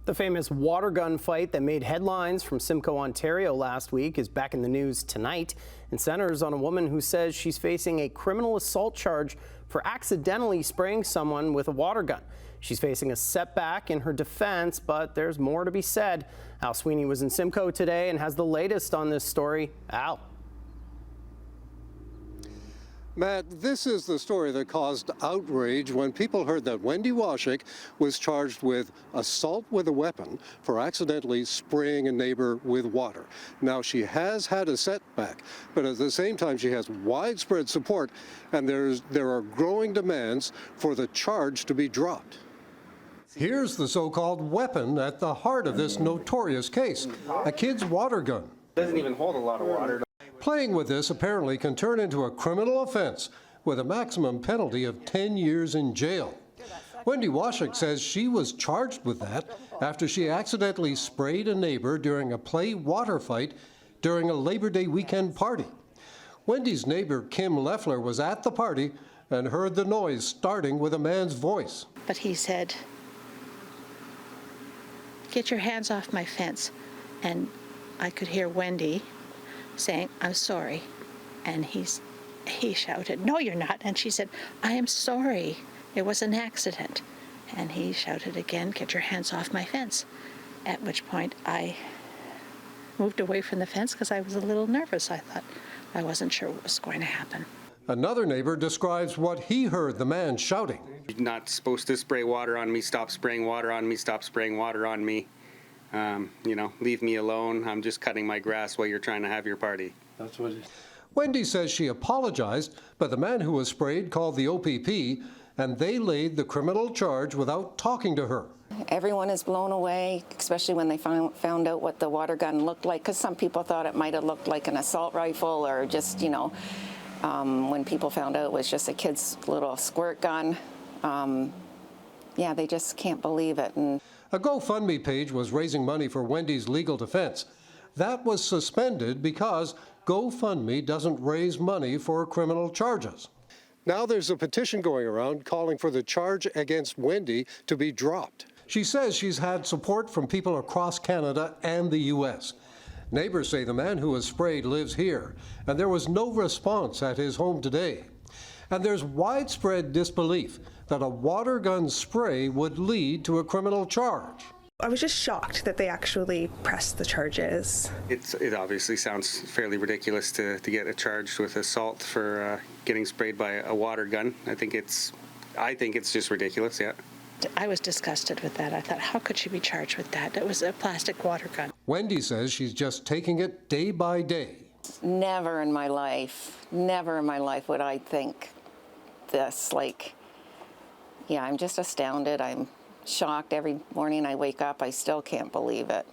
The famous water gun fight that made headlines from Simcoe, Ontario last week is back in the news tonight and centers on a woman who says she's facing a criminal assault charge for accidentally spraying someone with a water gun. She's facing a setback in her defense, but there's more to be said. Al Sweeney was in Simcoe today and has the latest on this story. Al. Matt, this is the story that caused outrage when people heard that Wendy Washik was charged with assault with a weapon for accidentally spraying a neighbor with water. Now, she has had a setback, but at the same time, she has widespread support, and there are growing demands for the charge to be dropped. Here's the so-called weapon at the heart of this notorious case, a kid's water gun. Doesn't even hold a lot of water. Playing with this apparently can turn into a criminal offense with a maximum penalty of 10 years in jail. Wendy Washik says she was charged with that after she accidentally sprayed a neighbor during a play water fight during a Labor Day weekend party. Wendy's neighbor, Kim Leffler, was at the party and heard the noise starting with a man's voice. But he said, "Get your hands off my fence." And I could hear Wendy saying, "I'm sorry." And he shouted, "No, you're not." And she said, "I am sorry. It was an accident." And he shouted again, "Get your hands off my fence." At which point I moved away from the fence because I was a little nervous. I wasn't sure what was going to happen. Another neighbor describes what he heard the man shouting. "You're not supposed to spray water on me. Stop spraying water on me. Stop spraying water on me. Leave me alone. I'm just cutting my grass while you're trying to have your party." That's what Wendy says she apologized, but the man who was sprayed called the OPP, and they laid the criminal charge without talking to her. Everyone is blown away, especially when they found out what the water gun looked like, because some people thought it might have looked like an assault rifle or just, when people found out it was just a kid's little squirt gun. They just can't believe it. And a GoFundMe page was raising money for Wendy's legal defense. That was suspended because GoFundMe doesn't raise money for criminal charges. Now there's a petition going around calling for the charge against Wendy to be dropped. She says she's had support from people across Canada and the U.S. Neighbors say the man who was sprayed lives here, and there was no response at his home today. And there's widespread disbelief that a water gun spray would lead to a criminal charge. I was just shocked that they actually pressed the charges. It obviously sounds fairly ridiculous to get charged with assault for getting sprayed by a water gun. I think it's just ridiculous, yeah. I was disgusted with that. I thought, how could she be charged with that? It was a plastic water gun. Wendy says she's just taking it day by day. never in my life would I think this. I'm just astounded. I'm shocked. Every morning I wake up, I still can't believe it.